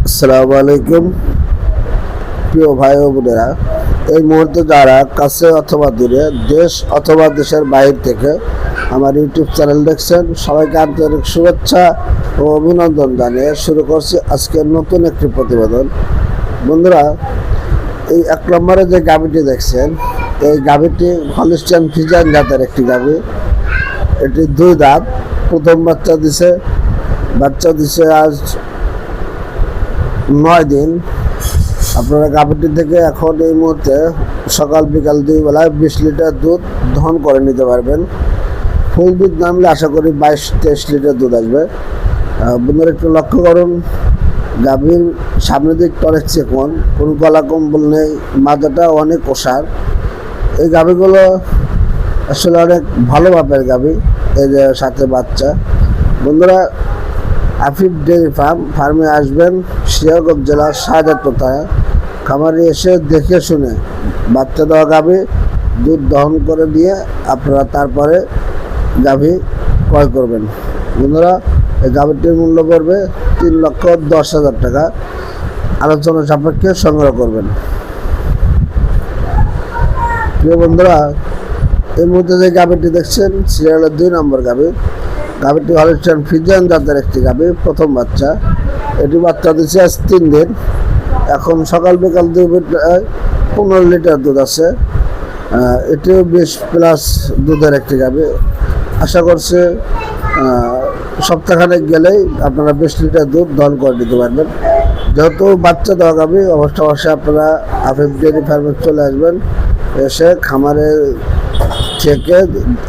আসসালামু আলাইকুম প্রিয় ভাই ও বোনেরা, এই মুহূর্তে যারা কাছে অথবা দূরে, দেশ অথবা দেশের বাইরে থেকে আমার ইউটিউব চ্যানেল দেখছেন, সবাইকে আন্তরিক শুভেচ্ছা ও অভিনন্দন জানিয়ে শুরু করছি আজকের নতুন একটি প্রতিবেদন। বন্ধুরা, এই 1 নম্বরে যে গাভীটি দেখছেন, এই গাভীটি হলিস্টিয়ান ফ্রিজিয়ান জাতের একটি গাভী। এটি 2 দাঁত, প্রথম বাচ্চা দিছে আজ 9 দিন। আপনারা গাভীটি থেকে এখন এই মুহূর্তে সকাল বিকাল 2 বেলায় 20 লিটার দুধ দহন করে নিতে পারবেন। ফুল দুধ নামলে আশা করি 22-23 লিটার দুধ আসবে। বন্ধুরা, একটু লক্ষ্য করুন, গাভীর সামনের দিকটা অনেক চিকন, কোনো গলা কম্বল নেই, মাথাটা অনেক ওষার। এই গাভীগুলো আসলে অনেক ভালো মাপের গাভী। এই যে সাথে বাচ্চা। বন্ধুরা, আফিফ ডেয়ারি ফার্মে আসবেন, সিরাজগঞ্জ জেলার শাহজাদপুর থানা। খামারে এসে দেখে শুনে বাচ্চা দেওয়া গাভী দুধ দহন করে দিয়ে আপনারা তারপরে গাভী ক্রয় করবেন। বন্ধুরা, এই গাভীটির মূল্য পড়বে 3,10,000 টাকা। আলোচনা সাপেক্ষে সংগ্রহ করবেন। প্রিয় বন্ধুরা, এই মুহূর্তে যে গাভীটি দেখছেন, সিরিয়ালের 2 নম্বর গাভী। গাভীটি হলিস্টিয়ান ফ্রিজিয়ান জাতের একটি গাভী, প্রথম বাচ্চা। এটি বাচ্চা দিচ্ছে আজ 3 দিন। এখন সকাল বিকাল 2 বেলায় 15 লিটার দুধ আছে। এটিও 20+ দুধের একটি গাভী। আশা করছে সপ্তাহখানেক গেলেই আপনারা 20 লিটার দুধ দহন করে দিতে পারবেন। যেহেতু বাচ্চা দেওয়া গাভী, অবশ্যই আপনারা আফিফ ডেয়ারি ফার্মে চলে আসবেন। এসে খামারে থেকে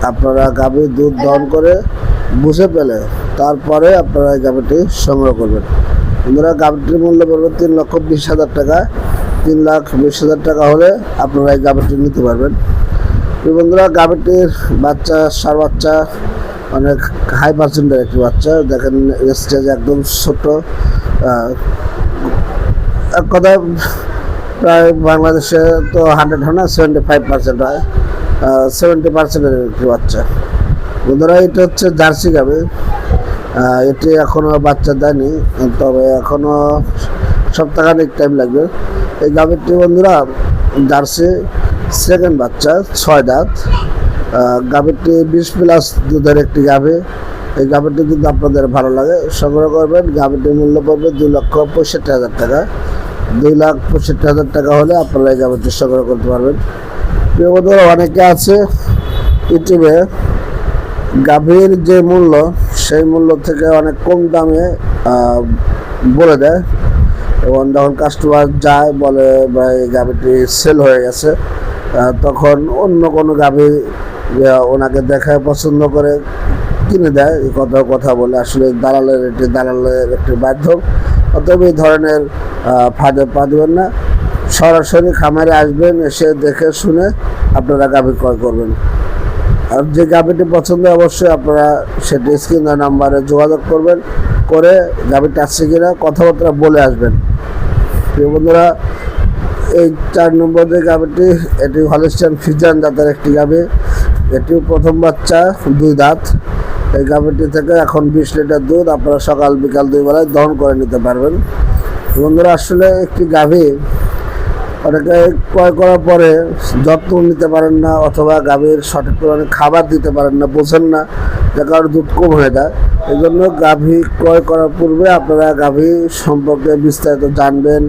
আপনারা গাভী দুধ দহন করে বুঝে পেলে তারপরে আপনারা এই গাভীটি সংগ্রহ করবেন। বন্ধুরা, গাভীটির মূল্য পড়বে 3,20,000 টাকা। 3,20,000 টাকা হলে আপনারা এই গাভীটি নিতে পারবেন। বন্ধুরা, গাভীটির সার বাচ্চা অনেক হাই পার্সেন্টের একটি বাচ্চা। দেখেন, স্টেজ একদম ছোট। এক কথা, প্রায় বাংলাদেশে তো 100 হয় না, 75% হয়। 70%-এর একটি বাচ্চা। বন্ধুরা, এটা হচ্ছে জার্সি গাভী। এটি এখনও বাচ্চা দেয়নি, তবে এখনও সপ্তাহখানেক টাইম লাগবে। এই গাভীটি বন্ধুরা জার্সি, সেকেন্ড বাচ্চা, 6 দাঁত। গাভীটি 20+ দুধের একটি গাভী। এই গাভীটি যদি আপনাদের ভালো লাগে সংগ্রহ করবেন। গাভীটির মূল্য পড়বে 2,65,000 টাকা। 2,65,000 টাকা হলে আপনারা এই গাভীটি সংগ্রহ করতে পারবেন। প্রিয় বন্ধুরা, অনেকে আছে ইউটিউবে গাভীর যে মূল্য, সেই মূল্য থেকে অনেক কম দামে বলে দেয়, এবং যখন কাস্টমার যায় বলে ভাই গাভীটি সেল হয়ে গেছে, তখন অন্য কোনো গাভী ওনাকে দেখায় পছন্দ করে কিনে দেয়। এই কথা বলে আসলে দালালের একটি মাধ্যম। অতএব এই ধরনের ফাঁদে পা দেবেন না। সরাসরি খামারে আসবেন, এসে দেখে শুনে আপনারা গাভী ক্রয় করবেন। আর যে গাভীটি পছন্দ, অবশ্যই আপনারা সেটি স্ক্রিনের নাম্বারে যোগাযোগ করবেন, করে গাভীটি আসছে কিনা কথাবার্তা বলে আসবেন। প্রিয় বন্ধুরা, এই 4 নম্বর যে গাভীটি, এটি হলিস্টিয়ান ফ্রিজিয়ান জাতের একটি গাভী। এটিও প্রথম বাচ্চা, 2 দাঁত। এই গাভীটি থেকে এখন 20 লিটার দুধ আপনারা সকাল বিকাল 2 বেলায় দহন করে নিতে পারবেন। বন্ধুরা, আসলে একটি গাভী অনেকে ক্রয় করার পরে যত্ন নিতে পারেন না, অথবা গাভীর সঠিক পরিমাণে খাবার দিতে পারেন না, বোঝেন না, যে কারণে দুধ কম হয়ে যায়। এই জন্য গাভী ক্রয় করার পূর্বে আপনারা গাভী সম্পর্কে বিস্তারিত জানবেন,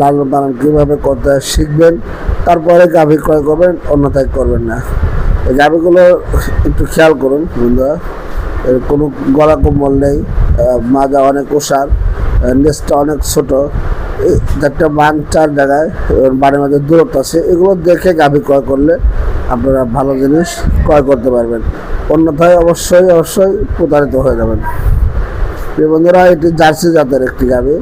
লালন পালন কীভাবে করতে শিখবেন, তারপরে গাভী ক্রয় করবেন, অন্যথায় করবেন না। এই গাভীগুলো একটু খেয়াল করুন বন্ধুরা। এর কোনো গলা কম্বল নেই, মাজা অনেক ওষার, নেসটা অনেক ছোট, একটা বান 4 জায়গায়, বানের মাঝে দূরত্ব আছে। এগুলো দেখে গাভী ক্রয় করলে আপনারা ভালো জিনিস ক্রয় করতে পারবেন, অন্যথায় অবশ্যই প্রতারিত হয়ে যাবেন। প্রিয় বন্ধুরা, এটি জার্সি জাতের একটি গাভী।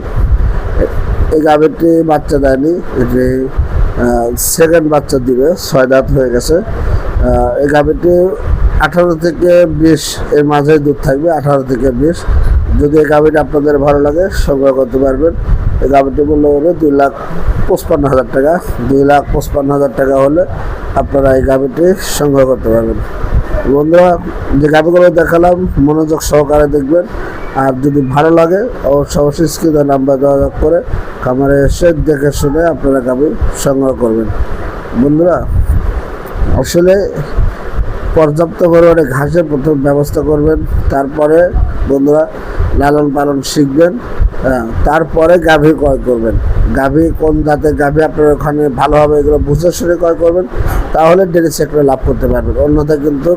এই গাভীটি বাচ্চা দেয়নি, এটি সেকেন্ড বাচ্চা দিবে, 6 দাঁত হয়ে গেছে। এই গাভীটি 18 থেকে 20 এর মাঝে দুধ থাকবে, 18 থেকে 20। যদি এই গাভীটি আপনাদের ভালো লাগে সংগ্রহ করতে পারবেন। এই গাভীটির মূল্য হবে 2,55,000 টাকা। 2,55,000 টাকা হলে আপনারা এই গাভীটি সংগ্রহ করতে পারবেন। বন্ধুরা, যে গাভিগুলো দেখালাম মনোযোগ সহকারে দেখবেন, আর যদি ভালো লাগে অবশ্যই স্ক্রিনে নাম্বার যোগাযোগ করে খামারে এসে দেখে শুনে আপনারা গাভি সংগ্রহ করবেন। বন্ধুরা, আসলে পর্যাপ্ত পরিমাণে ঘাসের প্রথম ব্যবস্থা করবেন, তারপরে বন্ধুরা লালন পালন শিখবেন, তারপরে গাভী ক্রয় করবেন। গাভী কোন জাতের গাভী আপনার ওখানে ভালো হবে এগুলো বুঝে শুনে ক্রয় করবেন, তাহলে ডেয়ারি সেক্টরে লাভ করতে পারবেন, অন্যথায় কিন্তু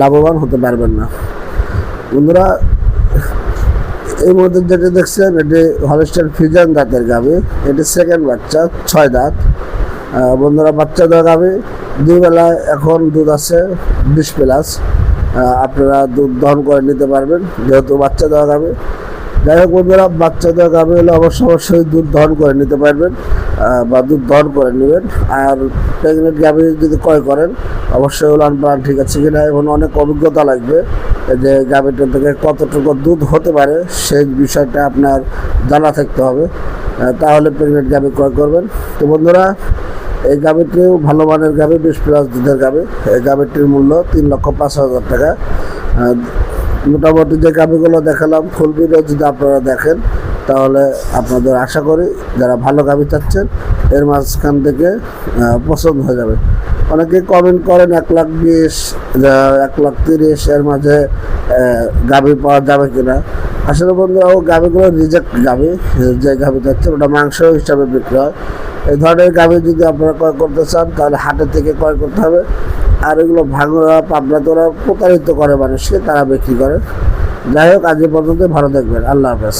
লাভবান হতে পারবেন না। বন্ধুরা, এই মধ্যে যেটা দেখছেন এটি হলস্টাইন ফ্রিজিয়ান জাতের গাভী, এটি সেকেন্ড বাচ্চা, 6 দাঁত। বন্ধুরা, বাচ্চা দেওয়া গাভী, 2 বেলা এখন দুধ আছে 20+। আপনারা দুধ দহন করে নিতে পারবেন যেহেতু বাচ্চা দেওয়া গাভী। যাই হোক বন্ধুরা, বাচ্চা দেওয়া গাভী হলে অবশ্যই দুধ দহন করে নিতে পারবেন বা দুধ দহন করে নেবেন। আর প্রেগনেন্ট গাভী যদি ক্রয় করেন অবশ্যই উলান পালান ঠিক আছে কিনা এবং অনেক অভিজ্ঞতা লাগবে যে গাভীটা থেকে কতটুকু দুধ হতে পারে সেই বিষয়টা আপনার জানা থাকতে হবে, তাহলে প্রেগনেন্ট গাভী ক্রয় করবেন। তো বন্ধুরা, এই গাভীটিও ভালো মানের গাভী, 20+ দুধের গাভী। এই গাভীটির মূল্য 3,05,000 টাকা। মোটামুটি যে গাভীগুলো দেখালাম ফুল ভিডিও যদি আপনারা দেখেন তাহলে আপনাদের আশা করি যারা ভালো গাভী চাচ্ছেন এর মাঝখান থেকে পছন্দ হয়ে যাবে। অনেকে কমেন্ট করেন 1,20,000, 1,30,000 এর মাঝে গাভী পাওয়া যাবে কিনা। আসলে বন্ধুরা, ও গাভীগুলো রিজেক্ট গাভী, যে গাভী চাচ্ছেন ওটা মাংস হিসাবে বিক্রি হয়। এই ধরনের গাভী যদি আপনারা ক্রয় করতে চান তাহলে হাটের থেকে ক্রয় করতে হবে। আর এগুলো ভাঙড়া পাবনা তোরা প্রতারিত করে মানুষকে, তারা বিক্রি করে। যাই হোক, আজ পর্যন্ত ভালো থাকবেন। আল্লাহ হাফেজ।